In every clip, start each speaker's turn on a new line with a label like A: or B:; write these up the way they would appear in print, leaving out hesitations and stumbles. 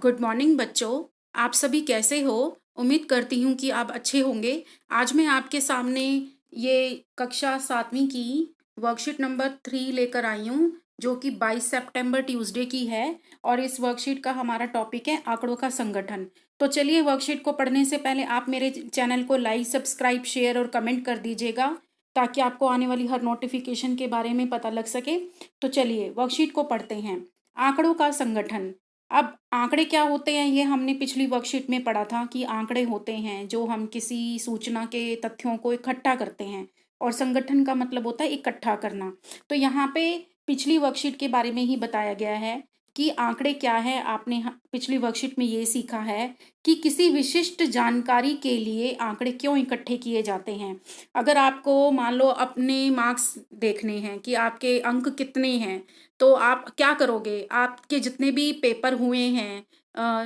A: Good morning बच्चों। आप सभी कैसे हो? उम्मीद करती हूँ कि आप अच्छे होंगे। आज मैं आपके सामने ये कक्षा 7वीं की वर्कशीट नंबर 3 लेकर आई हूँ, जो कि 22 सितंबर ट्यूसडे की है। और इस वर्कशीट का हमारा टॉपिक है आंकड़ों का संगठन। तो चलिए, वर्कशीट को पढ़ने से पहले आप मेरे चैनल को लाइक, सब्सक्राइब, शेयर और कमेंट कर दीजिएगा, ताकि आपको आने वाली हर नोटिफिकेशन के बारे में पता लग सके। तो चलिए वर्कशीट को पढ़ते हैं। आंकड़ों का संगठन। अब आंकड़े क्या होते हैं, ये हमने पिछली वर्कशीट में पढ़ा था कि आंकड़े होते हैं जो हम किसी सूचना के तथ्यों को इकट्ठा करते हैं, और संगठन का मतलब होता है इकट्ठा करना। तो यहाँ पे पिछली वर्कशीट के बारे में ही बताया गया है कि आंकड़े क्या है। आपने पिछली वर्कशीट में ये सीखा है कि किसी विशिष्ट जानकारी के लिए आंकड़े क्यों इकट्ठे किए जाते हैं। अगर आपको मान लो अपने मार्क्स देखने हैं कि आपके अंक कितने हैं, तो आप क्या करोगे? आपके जितने भी पेपर हुए हैं,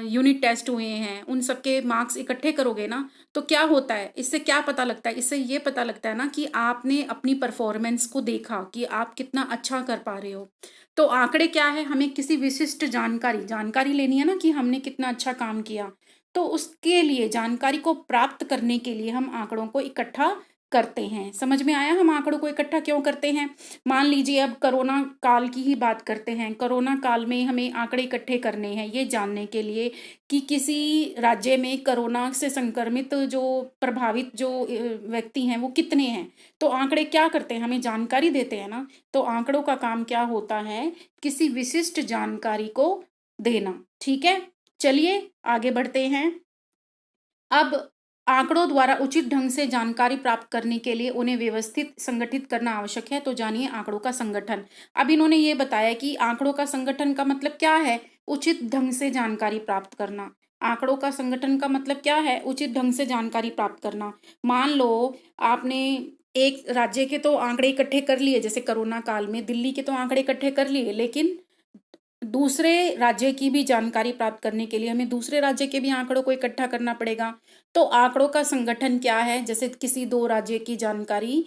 A: यूनिट टेस्ट हुए हैं, उन सबके मार्क्स इकट्ठे करोगे ना। तो क्या होता है, इससे क्या पता लगता है? इससे ये पता लगता है ना कि आपने अपनी परफॉर्मेंस को देखा कि आप कितना अच्छा कर पा रहे हो। तो आंकड़े क्या है? हमें किसी विशिष्ट जानकारी लेनी है ना कि हमने कितना अच्छा काम किया। तो उसके लिए, जानकारी को प्राप्त करने के लिए हम आंकड़ों को इकट्ठा करते हैं। समझ में आया हम आंकड़ों को इकट्ठा क्यों करते हैं? मान लीजिए, अब कोरोना काल की ही बात करते हैं। कोरोना काल में हमें आंकड़े इकट्ठे करने हैं ये जानने के लिए कि किसी राज्य में कोरोना से संक्रमित जो प्रभावित जो व्यक्ति हैं वो कितने हैं। तो आंकड़े क्या करते हैं? हमें जानकारी देते हैं ना। तो आंकड़ों का काम क्या होता है? किसी विशिष्ट जानकारी को देना। ठीक है, चलिए आगे बढ़ते हैं। अब आंकड़ों द्वारा उचित ढंग से जानकारी प्राप्त करने के लिए उन्हें व्यवस्थित संगठित करना आवश्यक है। तो जानिए आंकड़ों का संगठन। अब इन्होंने ये बताया कि आंकड़ों का संगठन का मतलब क्या है? उचित ढंग से जानकारी प्राप्त करना। आंकड़ों का संगठन का मतलब क्या है? उचित ढंग से जानकारी प्राप्त करना। मान लो आपने एक राज्य के तो आंकड़े इकट्ठे कर लिए, जैसे कोरोना काल में दिल्ली के तो आंकड़े इकट्ठे कर लिए, लेकिन दूसरे राज्य की भी जानकारी प्राप्त करने के लिए हमें दूसरे राज्य के भी आंकड़ों को इकट्ठा करना पड़ेगा। तो आंकड़ों का संगठन क्या है? जैसे किसी दो राज्य की जानकारी,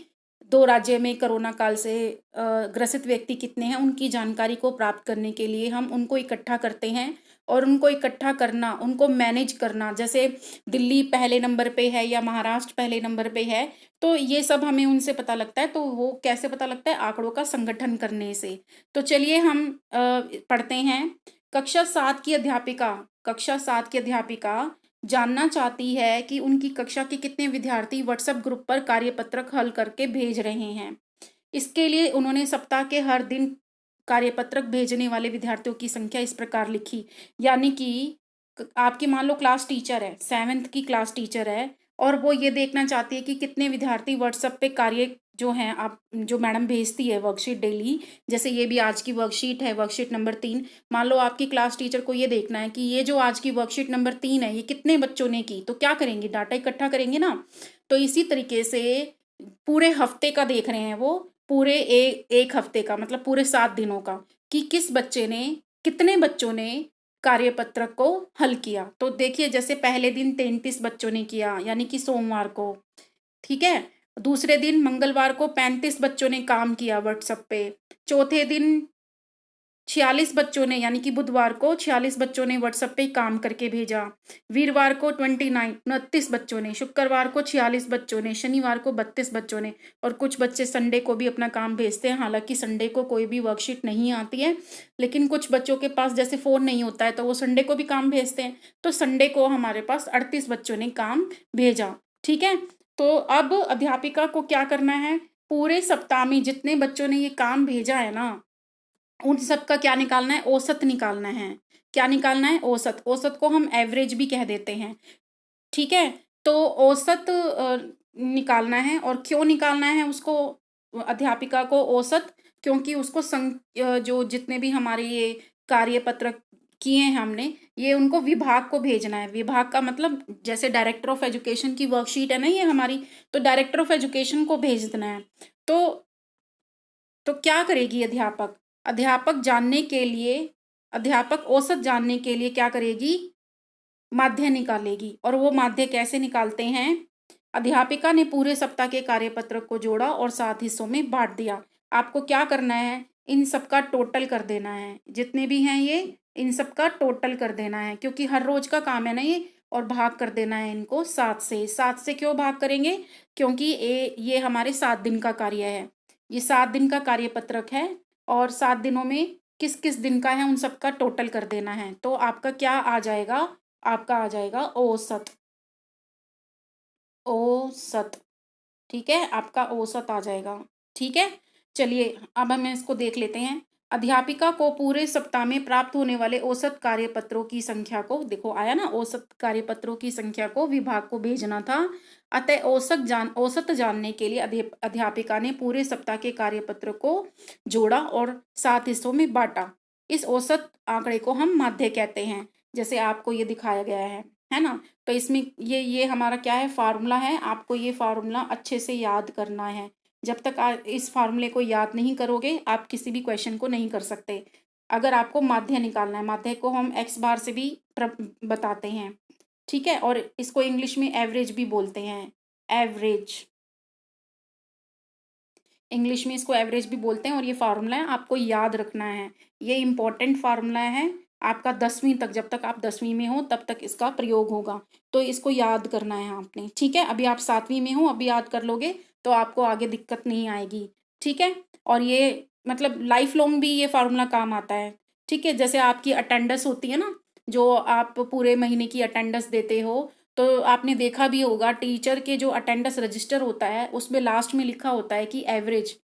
A: दो राज्य में कोरोना काल से ग्रसित व्यक्ति कितने हैं, उनकी जानकारी को प्राप्त करने के लिए हम उनको इकट्ठा करते हैं। और उनको इकट्ठा करना, उनको मैनेज करना, जैसे दिल्ली पहले नंबर पे है या महाराष्ट्र पहले नंबर पे है, तो ये सब हमें उनसे पता लगता है। तो वो कैसे पता लगता है? आंकड़ों का संगठन करने से। तो चलिए हम पढ़ते हैं। कक्षा 7 की अध्यापिका जानना चाहती है कि उनकी कक्षा के कितने विद्यार्थी व्हाट्सएप ग्रुप पर कार्यपत्रक हल करके भेज रहे हैं। इसके लिए उन्होंने सप्ताह के हर दिन कार्यपत्रक भेजने वाले विद्यार्थियों की संख्या इस प्रकार लिखी। यानी कि आपकी मान लो क्लास टीचर है, 7th की क्लास टीचर है, और वो ये देखना चाहती है कि कितने विद्यार्थी व्हाट्सएप पे कार्य जो हैं, आप जो मैडम भेजती है वर्कशीट डेली, जैसे ये भी आज की वर्कशीट है, वर्कशीट नंबर 3। मान लो आपकी क्लास टीचर को ये देखना है कि ये जो आज की वर्कशीट नंबर 3 है, ये कितने बच्चों ने की। तो क्या करेंगे? डाटा इकट्ठा करेंगे ना। तो इसी तरीके से पूरे हफ्ते का देख रहे हैं वो, पूरे एक हफ्ते का मतलब पूरे 7 दिनों का, कि किस बच्चे ने, कितने बच्चों ने कार्यपत्रक को हल किया। तो देखिए, जैसे पहले दिन 33 बच्चों ने किया, यानी कि सोमवार को। ठीक है, दूसरे दिन मंगलवार को 35 बच्चों ने काम किया व्हाट्सएप पे। चौथे दिन 46 बच्चों ने, यानी कि बुधवार को 46 बच्चों ने व्हाट्सएप पे काम करके भेजा। वीरवार को 29 बच्चों ने, शुक्रवार को 46 बच्चों ने, शनिवार को 32 बच्चों ने। और कुछ बच्चे संडे को भी अपना काम भेजते हैं। हालांकि संडे को कोई भी वर्कशीट नहीं आती है, लेकिन कुछ बच्चों के पास जैसे फ़ोन नहीं होता है, तो वो संडे को भी काम भेजते हैं। तो संडे को हमारे पास 38 बच्चों ने काम भेजा। ठीक है, तो अब अध्यापिका को क्या करना है? पूरे सप्ताह में जितने बच्चों ने ये काम भेजा है ना, उन सब का क्या निकालना है? औसत निकालना है। क्या निकालना है? औसत। औसत को हम एवरेज भी कह देते हैं। ठीक है, तो औसत निकालना है। और क्यों निकालना है उसको, अध्यापिका को औसत? क्योंकि उसको जो जितने भी हमारे ये कार्यपत्रक किए हैं हमने, ये उनको विभाग को भेजना है। विभाग का मतलब जैसे डायरेक्टर ऑफ एजुकेशन की वर्कशीट है ना ये हमारी, तो डायरेक्टर ऑफ एजुकेशन को भेज देना है। तो क्या करेगी अध्यापक? अध्यापक औसत जानने के लिए क्या करेगी? माध्य निकालेगी। और वो माध्य कैसे निकालते हैं? अध्यापिका ने पूरे सप्ताह के कार्यपत्रक को जोड़ा और 7 हिस्सों में बांट दिया। आपको क्या करना है? इन सब का टोटल कर देना है, जितने भी हैं ये इन सब का टोटल कर देना है, क्योंकि हर रोज का काम है ना ये, और भाग कर देना है इनको 7 से। 7 से क्यों भाग करेंगे? क्योंकि ये हमारे 7 दिन का कार्य है, ये 7 दिन का कार्यपत्रक है, और 7 दिनों में किस किस दिन का है उन सब का टोटल कर देना है। तो आपका क्या आ जाएगा? आपका आ जाएगा औसत। औसत, ठीक है, आपका औसत आ जाएगा। ठीक है, चलिए अब हम इसको देख लेते हैं। अध्यापिका को पूरे सप्ताह में प्राप्त होने वाले औसत कार्यपत्रों की संख्या को, देखो आया ना, औसत कार्यपत्रों की संख्या को विभाग को भेजना था। अतः औसत जानने के लिए अध्यापिका ने पूरे सप्ताह के कार्यपत्र को जोड़ा और 7 हिस्सों में बांटा। इस औसत आंकड़े को हम माध्य कहते हैं, जैसे आपको ये दिखाया गया है ना। तो इसमें ये हमारा क्या है, फार्मूला है। आपको ये फार्मूला अच्छे से याद करना है। जब तक आप इस फार्मूले को याद नहीं करोगे, आप किसी भी क्वेश्चन को नहीं कर सकते। अगर आपको माध्य निकालना है, माध्य को हम एक्स बार से भी बताते हैं, ठीक है, और इसको इंग्लिश में एवरेज भी बोलते हैं। एवरेज, इंग्लिश में इसको एवरेज भी बोलते हैं, और ये फार्मूला है, आपको याद रखना है। ये इंपॉर्टेंट फार्मूला है आपका 10वीं तक, जब तक आप 10वीं में हो तब तक इसका प्रयोग होगा। तो इसको याद करना है आपने, ठीक है। अभी आप 7वीं में हो, अभी याद कर लोगे तो आपको आगे दिक्कत नहीं आएगी, ठीक है। और ये मतलब लाइफ लॉन्ग भी ये फार्मूला काम आता है, ठीक है। जैसे आपकी अटेंडेंस होती है ना, जो आप पूरे महीने की अटेंडेंस देते हो, तो आपने देखा भी होगा टीचर के जो अटेंडेंस रजिस्टर होता है उसमें लास्ट में लिखा होता है कि एवरेज,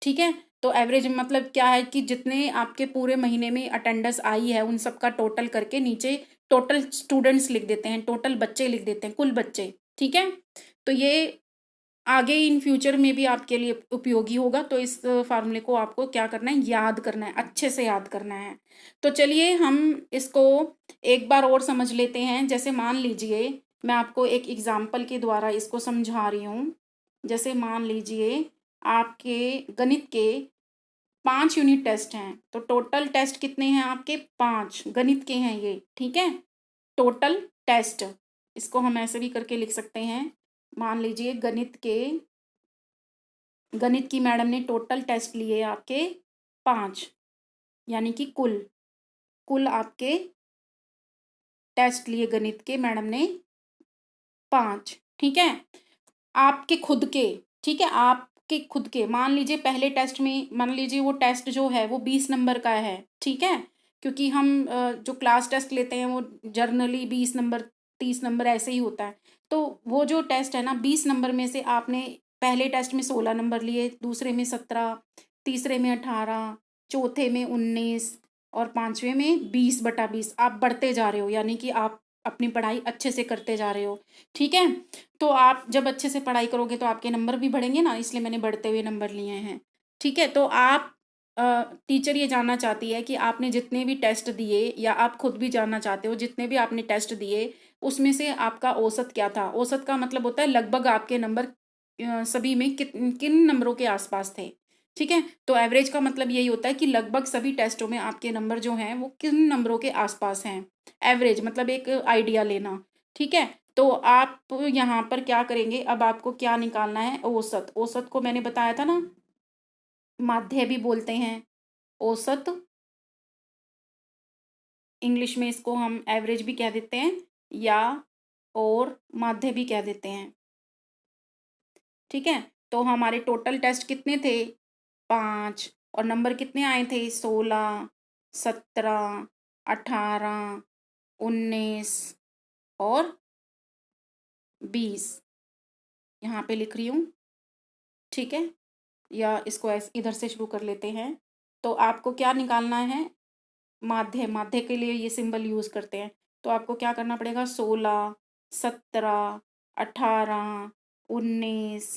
A: ठीक है। तो एवरेज मतलब क्या है कि जितने आपके पूरे महीने में अटेंडेंस आई है उन सब का टोटल करके नीचे टोटल स्टूडेंट्स लिख देते हैं, टोटल बच्चे लिख देते हैं, कुल बच्चे, ठीक है। तो ये आगे इन फ्यूचर में भी आपके लिए उपयोगी होगा। तो इस फार्मूले को आपको क्या करना है, याद करना है, अच्छे से याद करना है। तो चलिए हम इसको एक बार और समझ लेते हैं। जैसे मान लीजिए मैं आपको एक एग्जाम्पल के द्वारा इसको समझा रही हूँ। जैसे मान लीजिए आपके गणित के 5 यूनिट टेस्ट हैं, तो टोटल टेस्ट कितने हैं आपके? 5 गणित के हैं ये, ठीक है। टोटल टेस्ट, इसको हम ऐसे भी करके लिख सकते हैं। मान लीजिए गणित की मैडम ने टोटल टेस्ट लिए आपके 5, यानी कि कुल कुल आपके टेस्ट लिए गणित के मैडम ने 5, ठीक है। आपके खुद के, ठीक है, आपके खुद के मान लीजिए पहले टेस्ट में, मान लीजिए वो टेस्ट जो है वो 20 नंबर का है, ठीक है। क्योंकि हम जो क्लास टेस्ट लेते हैं वो जर्नली 20 नंबर 30 नंबर ऐसे ही होता है। तो वो जो टेस्ट है ना, 20 नंबर में से आपने पहले टेस्ट में 16 नंबर लिए, दूसरे में 17, तीसरे में 18, चौथे में 19 और पांचवें में 20/20। आप बढ़ते जा रहे हो, यानी कि आप अपनी पढ़ाई अच्छे से करते जा रहे हो, ठीक है। तो आप जब अच्छे से पढ़ाई करोगे तो आपके नंबर भी बढ़ेंगे ना, इसलिए मैंने बढ़ते हुए नंबर लिए हैं, ठीक है। तो आप टीचर ये जानना चाहती है कि आपने जितने भी टेस्ट दिए, या आप खुद भी जानना चाहते हो जितने भी आपने टेस्ट दिए उसमें से आपका औसत क्या था। औसत का मतलब होता है लगभग आपके नंबर सभी में किन नंबरों के आसपास थे, ठीक है। तो एवरेज का मतलब यही होता है कि लगभग सभी टेस्टों में आपके नंबर जो हैं वो किन नंबरों के आसपास हैं। एवरेज मतलब एक आइडिया लेना, ठीक है। तो आप यहाँ पर क्या करेंगे, अब आपको क्या निकालना है, औसत। औसत को मैंने बताया था ना, माध्य भी बोलते हैं, औसत इंग्लिश में इसको हम एवरेज भी कह देते हैं, या और माध्य भी कह देते हैं, ठीक है। तो हमारे टोटल टेस्ट कितने थे? 5, और नंबर कितने आए थे? 16, 17, 18, 19 और 20, यहाँ पे लिख रही हूँ, ठीक है। या इसको ऐसे इधर से शुरू कर लेते हैं। तो आपको क्या निकालना है, माध्य। माध्य के लिए ये सिंबल यूज़ करते हैं। तो आपको क्या करना पड़ेगा, 16, 17, 18, 19,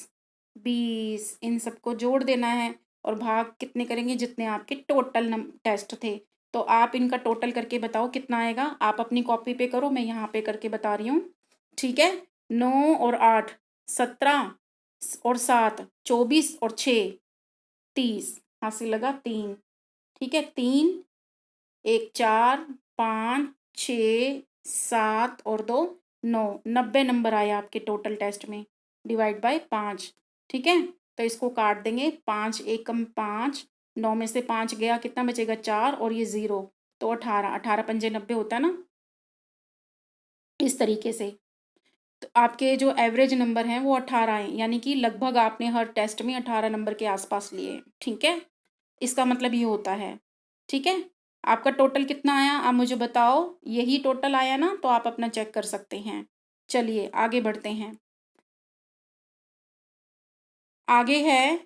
A: 20 इन सबको जोड़ देना है, और भाग कितने करेंगे, जितने आपके टोटल टेस्ट थे। तो आप इनका टोटल करके बताओ कितना आएगा। आप अपनी कॉपी पे करो, मैं यहाँ पे करके बता रही हूँ, ठीक है। 9 और 8 17 और 7 24 और 6 30, हासिल लगा 3, ठीक है। 3 1 4 5 6 7 और 2 9, 90 नंबर आए आपके टोटल टेस्ट में, डिवाइड बाय 5, ठीक है। तो इसको काट देंगे, 5 एकम 5, 9 में से 5 गया, कितना बचेगा 4, और ये 0। तो 18, 18 पंजे 90 होता है ना, इस तरीके से। तो आपके जो एवरेज नंबर हैं वो 18 हैं, यानी कि लगभग आपने हर टेस्ट में 18 नंबर के आसपास लिए हैं, ठीक है। इसका मतलब ये होता है, ठीक है। आपका टोटल कितना आया आप मुझे बताओ, यही टोटल आया ना, तो आप अपना चेक कर सकते हैं। चलिए आगे बढ़ते हैं। आगे है,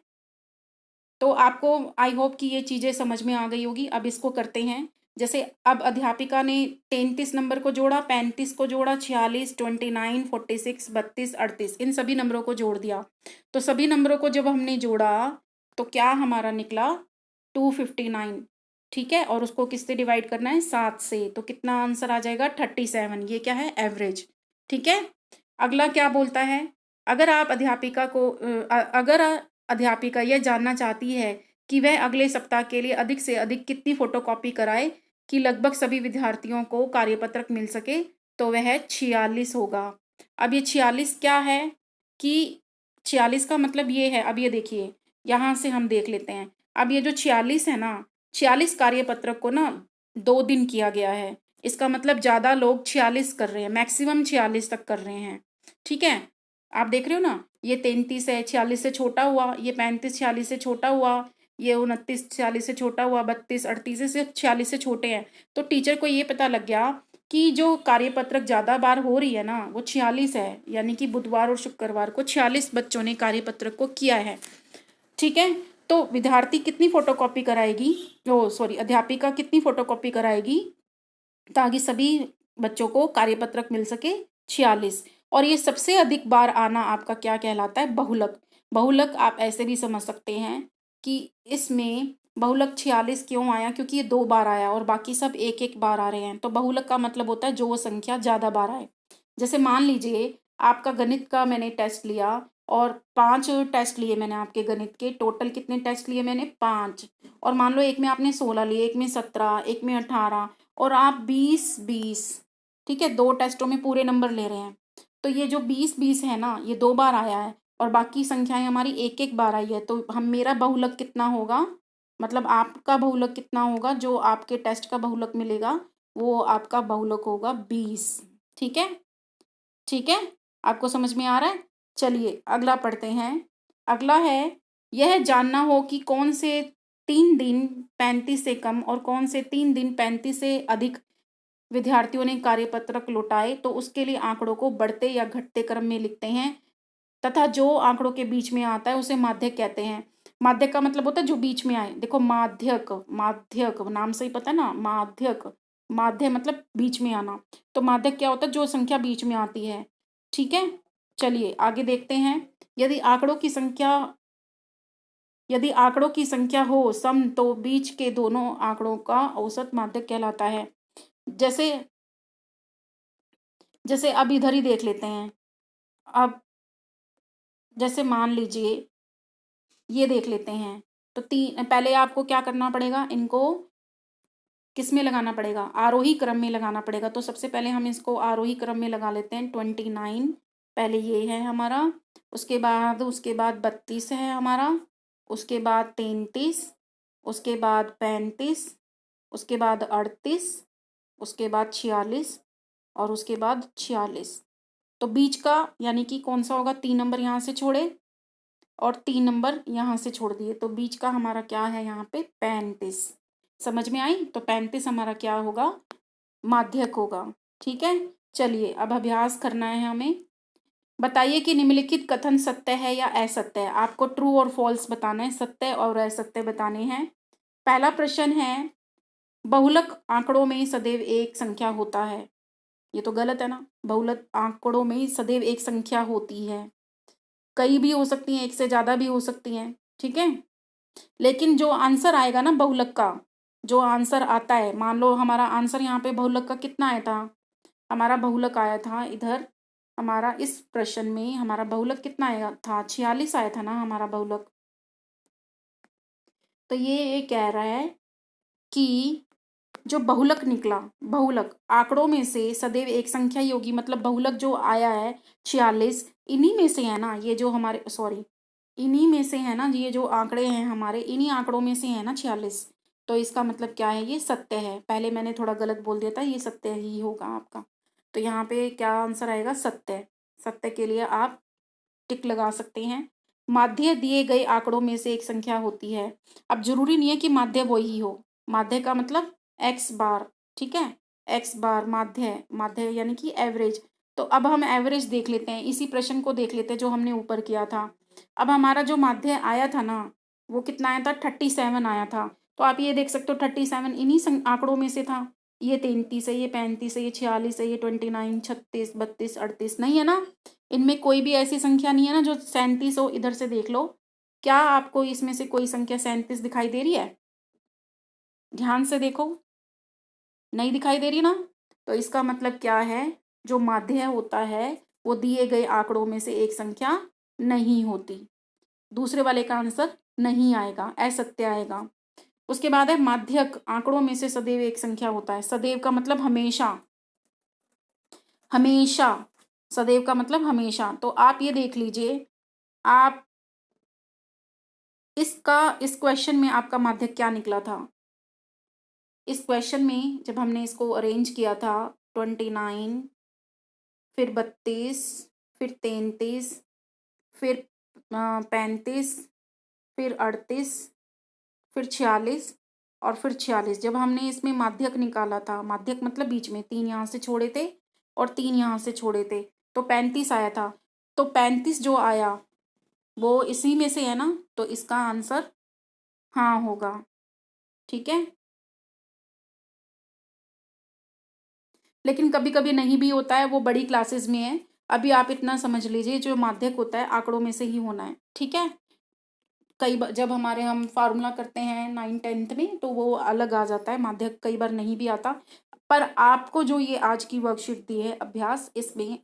A: तो आपको आई होप कि ये चीज़ें समझ में आ गई होगी। अब इसको करते हैं। जैसे अब अध्यापिका ने 33 नंबर को जोड़ा, 35 को जोड़ा, 46, 29, 46, 32, 38, इन सभी नंबरों को जोड़ दिया। तो सभी नंबरों को जब हमने जोड़ा तो क्या हमारा निकला 259, ठीक है। और उसको किससे डिवाइड करना है, 7 से। तो कितना आंसर आ जाएगा 37। ये क्या है, एवरेज, ठीक है। अगला क्या बोलता है, अगर आप अध्यापिका को अगर अध्यापिका यह जानना चाहती है कि वह अगले सप्ताह के लिए अधिक से अधिक कितनी फोटोकॉपी कराए कि लगभग सभी विद्यार्थियों को कार्यपत्रक मिल सके, तो वह 46 होगा। अब ये 46 क्या है कि 46 का मतलब ये है, अब ये देखिए यहाँ से हम देख लेते हैं। अब ये जो 46 है ना, 46 कार्यपत्रक को ना 2 दिन किया गया है। इसका मतलब ज़्यादा लोग 46 कर रहे हैं, मैक्सिमम 46 तक कर रहे हैं, ठीक है। आप देख रहे हो ना, ये 33 है, 46 से छोटा हुआ, ये 35 46 से छोटा हुआ, ये 29 46 से छोटा हुआ, 32 38 से 46 से छोटे हैं। तो टीचर को ये पता लग गया कि जो कार्यपत्रक ज़्यादा बार हो रही है ना वो 46 है, यानी कि बुधवार और शुक्रवार को 46 बच्चों ने कार्यपत्रक को किया है, ठीक है। तो विद्यार्थी कितनी फोटोकॉपी कराएगी, ओ सॉरी अध्यापिका कितनी फोटोकॉपी कराएगी ताकि सभी बच्चों को कार्यपत्रक मिल सके, 46। और ये सबसे अधिक बार आना आपका क्या कहलाता है, बहुलक। बहुलक आप ऐसे भी समझ सकते हैं कि इसमें बहुलक 46 क्यों आया, क्योंकि ये 2 बार आया और बाकी सब एक एक बार आ रहे हैं। तो बहुलक का मतलब होता है जो वो संख्या ज़्यादा बार आए। जैसे मान लीजिए आपका गणित का मैंने टेस्ट लिया और 5 टेस्ट लिए मैंने आपके गणित के, टोटल कितने टेस्ट लिए मैंने, 5। और मान लो एक में आपने 16 लिए, एक में 17, एक में 18, और आप 20-20, ठीक है, 2 टेस्टों में पूरे नंबर ले रहे हैं। तो ये जो 20-20 है ना, ये 2 बार आया है और बाकी संख्याएं हमारी एक एक बार आई है। तो हम मेरा बहुलक कितना होगा, मतलब आपका बहुलक कितना होगा, जो आपके टेस्ट का बहुलक मिलेगा वो आपका बहुलक होगा 20, ठीक है। ठीक है, आपको समझ में आ रहा है। चलिए अगला पढ़ते हैं। अगला है, यह जानना हो कि कौन से 3 दिन 35 से कम और कौन से 3 दिन 35 से अधिक विद्यार्थियों ने कार्यपत्रक लौटाए, तो उसके लिए आंकड़ों को बढ़ते या घटते क्रम में लिखते हैं तथा जो आंकड़ों के बीच में आता है उसे माध्यक कहते हैं। माध्यक का मतलब होता है जो बीच में आए। देखो माध्यक, माध्यक नाम से ही पता है ना, माध्यक, माध्य मतलब बीच में आना। तो माध्यक क्या होता है, जो संख्या बीच में आती है, ठीक है। चलिए आगे देखते हैं। यदि आंकड़ों की संख्या हो सम तो बीच के दोनों आंकड़ों का औसत माध्यक कहलाता है। जैसे जैसे अब इधर ही देख लेते हैं। अब जैसे मान लीजिए ये देख लेते हैं। तो पहले आपको क्या करना पड़ेगा, इनको किस में लगाना पड़ेगा, आरोही क्रम में लगाना पड़ेगा। तो सबसे पहले हम इसको आरोही क्रम में लगा लेते हैं। 29 पहले ये है हमारा, उसके बाद 32 है हमारा, उसके बाद 33, उसके बाद 35, उसके बाद 38, उसके बाद 46 और उसके बाद 46। तो बीच का यानी कि कौन सा होगा, 3 नंबर यहाँ से छोड़े और 3 नंबर यहाँ से छोड़ दिए, तो बीच का हमारा क्या है यहाँ पे 35। समझ में आई। तो 35 हमारा क्या होगा, माध्यक होगा, ठीक है। चलिए अब अभ्यास करना है हमें। बताइए कि निम्नलिखित कथन सत्य है या असत्य है। आपको ट्रू और फॉल्स बताना है, सत्य और असत्य बताने हैं। पहला प्रश्न है, बहुलक आंकड़ों में सदैव एक संख्या होता है। ये तो गलत है ना, बहुलक आंकड़ों में सदैव एक संख्या होती है। कई भी हो सकती हैं, एक से ज़्यादा भी हो सकती हैं, ठीक है। लेकिन जो आंसर आएगा ना बहुलक का, जो आंसर आता है, मान लो हमारा आंसर यहाँ पे बहुलक का कितना आया था, हमारा बहुलक आया था इधर, हमारा इस प्रश्न में हमारा बहुलक कितना आया था, 46 आया था ना हमारा बहुलक। तो ये कह रहा है कि जो बहुलक निकला, बहुलक आंकड़ों में से सदैव एक संख्या ही होगी। मतलब बहुलक जो आया है 46, इन्हीं में से है ना, ये जो हमारे सॉरी इन्हीं में से है ना, ये जो आंकड़े हैं हमारे, इन्हीं आंकड़ों में से है ना 46। तो इसका मतलब क्या है, ये सत्य है। पहले मैंने थोड़ा गलत बोल दिया था, ये सत्य ही होगा आपका। तो यहाँ पे क्या आंसर आएगा, सत्य। सत्य के लिए आप टिक लगा सकते हैं। माध्य दिए गए आंकड़ों में से एक संख्या होती है। अब जरूरी नहीं है कि माध्य वही हो। माध्य का मतलब एक्स बार, ठीक है, एक्स बार माध्य, माध्य यानी कि एवरेज। तो अब हम एवरेज देख लेते हैं, इसी प्रश्न को देख लेते हैं जो हमने ऊपर किया था। अब हमारा जो माध्य आया था ना, वो कितना आया था, 37 आया था। तो आप ये देख सकते हो 37 इन्हीं आंकड़ों में से था। ये 33 है, ये 35 है, ये 46 है, ये 29, 36, 32, 38 नहीं है ना। इनमें कोई भी ऐसी संख्या नहीं है ना जो 37 हो। इधर से देख लो, क्या आपको इसमें से कोई संख्या 37 दिखाई दे रही है? ध्यान से देखो, नहीं दिखाई दे रही ना। तो इसका मतलब क्या है, जो माध्य होता है वो दिए गए आंकड़ों में से एक संख्या नहीं होती। दूसरे वाले का आंसर नहीं आएगा, असत्य आएगा। उसके बाद है माध्यक, आंकड़ों में से सदैव एक संख्या होता है। सदैव का मतलब हमेशा, हमेशा, सदैव का मतलब हमेशा। तो आप ये देख लीजिए, आप इस क्वेश्चन में आपका माध्यक क्या निकला था। इस क्वेश्चन में जब हमने इसको अरेंज किया था, 29, फिर 32, फिर 33, फिर 35, फिर 38, फिर 46 और फिर 46। जब हमने इसमें माध्यक निकाला था, माध्यक मतलब बीच में 3 यहाँ से छोड़े थे और 3 यहाँ से छोड़े थे, तो 35 आया था। तो 35 जो आया वो इसी में से है ना, तो इसका आंसर हाँ होगा। ठीक है, लेकिन कभी कभी नहीं भी होता है, वो बड़ी क्लासेस में है। अभी आप इतना समझ लीजिए, जो माध्यक होता है आंकड़ों में से ही होना है। ठीक है, कई बार जब हमारे हम फार्मूला करते हैं 9th 10th में, तो वो अलग आ जाता है माध्यक, कई बार नहीं भी आता। पर आपको जो ये आज की वर्कशीट दी है अभ्यास, इसमें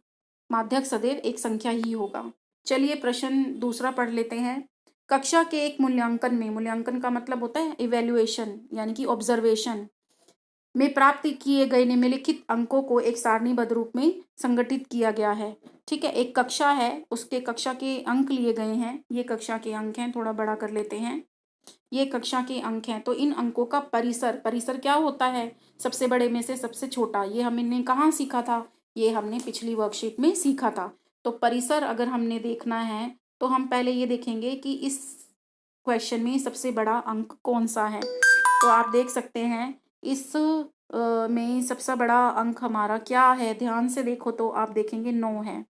A: माध्यक सदैव एक संख्या ही होगा। चलिए प्रश्न दूसरा पढ़ लेते हैं। कक्षा के एक मूल्यांकन में, मूल्यांकन का मतलब होता है इवेल्युएशन यानी कि ऑब्जर्वेशन में प्राप्त किए गए निम्नलिखित अंकों को एक सारणीबद्ध रूप में संगठित किया गया है। ठीक है, एक कक्षा है, उसके कक्षा के अंक लिए गए हैं। ये कक्षा के अंक हैं, थोड़ा बड़ा कर लेते हैं। ये कक्षा के अंक हैं, तो इन अंकों का परिसर, परिसर क्या होता है, सबसे बड़े में से सबसे छोटा। ये हमने कहाँ सीखा था, ये हमने पिछली वर्कशीट में सीखा था। तो परिसर अगर हमने देखना है, तो हम पहले ये देखेंगे कि इस क्वेश्चन में सबसे बड़ा अंक कौन सा है। तो आप देख सकते हैं इस में सबसे बड़ा अंक हमारा क्या है, ध्यान से देखो तो आप देखेंगे 9 है।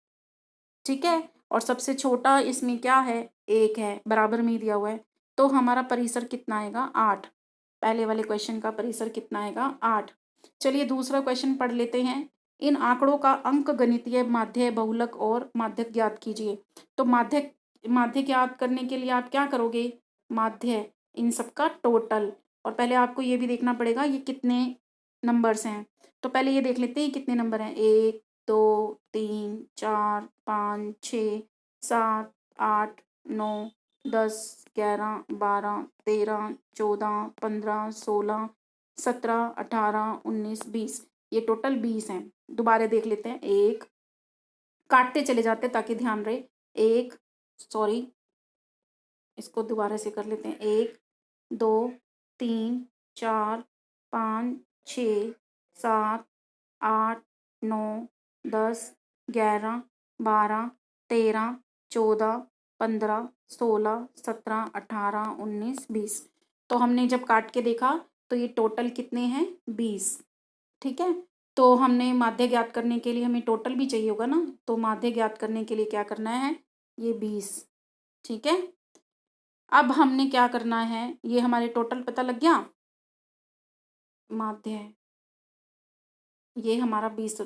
A: ठीक है, और सबसे छोटा इसमें क्या है, 1 है, बराबर में ही दिया हुआ है। तो हमारा परिसर कितना आएगा, 8। पहले वाले क्वेश्चन का परिसर कितना आएगा, 8। चलिए दूसरा क्वेश्चन पढ़ लेते हैं। इन आंकड़ों का अंक गणितीय माध्य, बहुलक और माध्यक ज्ञात कीजिए। तो माध्यक, माध्य ज्ञात करने के लिए आप क्या करोगे, माध्य इन सबका टोटल। और पहले आपको ये भी देखना पड़ेगा ये कितने नंबर्स हैं। तो पहले ये देख लेते हैं कितने नंबर हैं, 1 2 3 4 5 6 7 8 9 10 11 12 13 14 15 16 17 18 19 20। ये टोटल 20 हैं। दोबारा देख लेते हैं, एक काटते चले जाते हैं ताकि ध्यान रहे। एक, सॉरी, इसको दोबारा से कर लेते हैं। 1 2 3 4 5 6 7 8 9 10 11 12 13 14 15 16 17 18 19 20। तो हमने जब काट के देखा तो ये टोटल कितने हैं, 20। ठीक है, तो हमने माध्य ज्ञात करने के लिए हमें टोटल भी चाहिए होगा ना, तो माध्य ज्ञात करने के लिए क्या करना है, ये 20। ठीक है, अब हमने क्या करना है, ये हमारे टोटल पता लग गया, माध्य है ये हमारा 20।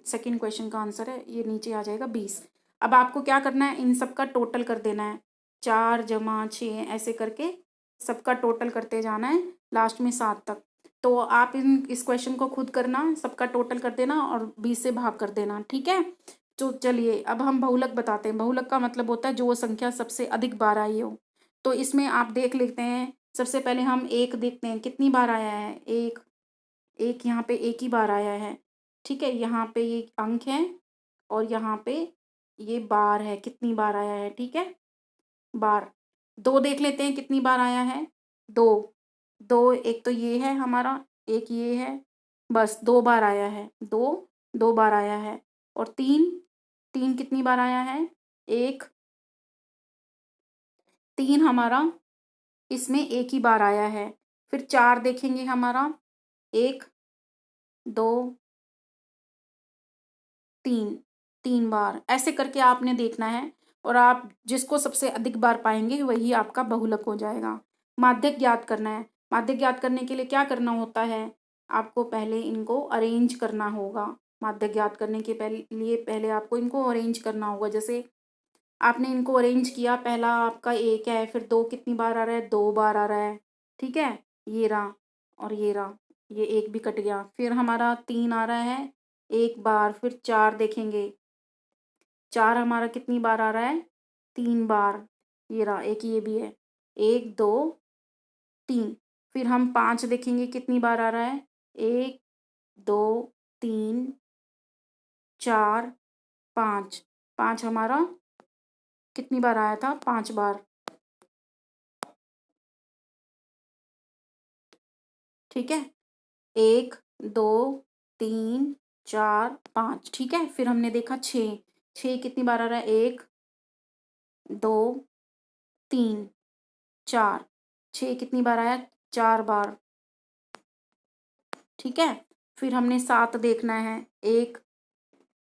A: सेकंड क्वेश्चन का आंसर है, ये नीचे आ जाएगा 20। अब आपको क्या करना है, इन सब का टोटल कर देना है, 4 जमा 6 ऐसे करके सबका टोटल करते जाना है लास्ट में 7 तक। तो आप इस क्वेश्चन को खुद करना, सबका टोटल कर देना और 20 से भाग कर देना। ठीक है, तो चलिए अब हम बहुलक बताते हैं। बहुलक का मतलब होता है जो वो संख्या सबसे अधिक बार आई हो। तो इसमें आप देख लेते हैं, सबसे पहले हम एक देखते हैं कितनी बार आया है, एक, एक यहाँ पे एक ही बार आया है। ठीक है, यहाँ पे ये अंक है और यहाँ पे ये बार है, कितनी बार आया है। ठीक है, बार। दो देख लेते हैं कितनी बार आया है, 2। 2 एक तो ये है हमारा, एक ये है, बस 2 बार आया है, 2 2 बार आया है। और 3 3 कितनी बार आया है? 1 3 हमारा इसमें एक ही बार आया है। फिर 4 देखेंगे हमारा, 1 2 3 3 बार, ऐसे करके आपने देखना है। और आप जिसको सबसे अधिक बार पाएंगे वही आपका बहुलक हो जाएगा। माध्यक ज्ञात करना है। माध्यक ज्ञात करने के लिए क्या करना होता है? आपको पहले इनको अरेंज करना होगा। माध्यक ज्ञात करने के लिए पहले आपको इनको अरेंज करना होगा। जैसे आपने इनको अरेंज किया, पहला आपका 1 है, फिर 2 कितनी बार आ रहा है? 2 बार आ रहा है, ठीक है। ये रहा और ये रहा, ये 1 भी कट गया। फिर हमारा 3 आ रहा है 1 बार। फिर 4 देखेंगे, 4 हमारा कितनी बार आ रहा है? 3 बार। ये रहा, एक ये भी है, 1 2 3। फिर हम 5 देखेंगे कितनी बार आ रहा है? 1 2 3 4 5। 5 हमारा कितनी बार आया था? 5 बार, ठीक है। 1 2 3 4 5, ठीक है। फिर हमने देखा 6, 6 कितनी बार आ रहा है? 1 2 3 4। 6 कितनी बार आया? 4 बार, ठीक है। फिर हमने 7 देखना है, 1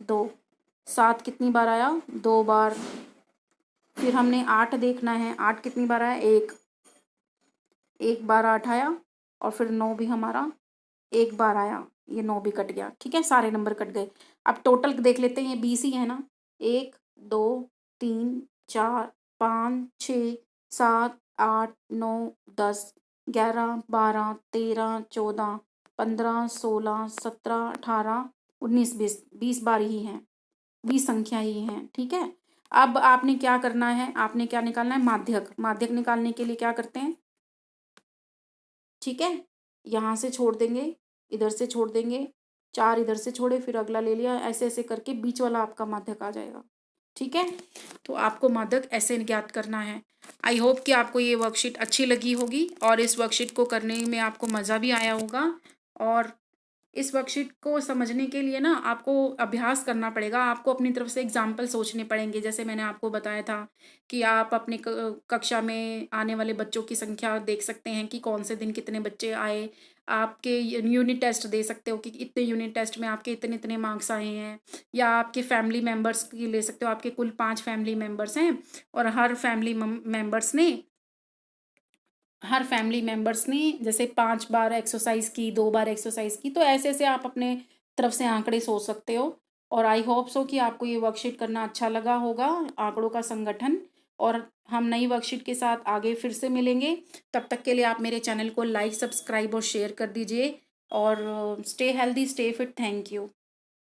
A: 2। 7 कितनी बार आया? 2 बार। फिर हमने 8 देखना है, 8 कितनी बार आया? 1 बार 8 आया। और फिर 9 भी हमारा 1 बार आया, ये 9 भी कट गया, ठीक है। सारे नंबर कट गए। अब टोटल देख लेते हैं, ये 20 ही है ना। 1 2 3 4 5 6 7 8 9 10 11 12 13 14 15 16 17 18 19 20, 20 बार ही हैं, 20 संख्या ही हैं, ठीक है। अब आपने क्या करना है? आपने क्या निकालना है? माध्यक। माध्यक निकालने के लिए क्या करते हैं? ठीक है, यहाँ से छोड़ देंगे, इधर से छोड़ देंगे, 4 इधर से छोड़े, फिर अगला ले लिया, ऐसे ऐसे करके बीच वाला आपका माध्यक आ जाएगा, ठीक है। तो आपको माध्यक ऐसे ज्ञात करना है। आई होप कि आपको ये वर्कशीट अच्छी लगी होगी और इस वर्कशीट को करने में आपको मज़ा भी आया होगा। और इस वर्कशीट को समझने के लिए ना आपको अभ्यास करना पड़ेगा। आपको अपनी तरफ से एग्जाम्पल सोचने पड़ेंगे। जैसे मैंने आपको बताया था कि आप अपने कक्षा में आने वाले बच्चों की संख्या देख सकते हैं कि कौन से दिन कितने बच्चे आए। आपके यूनिट टेस्ट दे सकते हो कि इतने यूनिट टेस्ट में आपके इतने इतने मार्क्स आए हैं। या आपके फैमिली मेम्बर्स की ले सकते हो। आपके कुल 5 फैमिली मेम्बर्स हैं और हर फैमिली मेम्बर्स ने जैसे 5 बार एक्सरसाइज की, 2 बार एक्सरसाइज की, तो ऐसे ऐसे आप अपने तरफ से आंकड़े सोच सकते हो। और आई होप सो कि आपको ये वर्कशीट करना अच्छा लगा होगा, आंकड़ों का संगठन। और हम नई वर्कशीट के साथ आगे फिर से मिलेंगे। तब तक के लिए आप मेरे चैनल को लाइक, सब्सक्राइब और शेयर कर दीजिए। और stay healthy, stay fit. Thank you.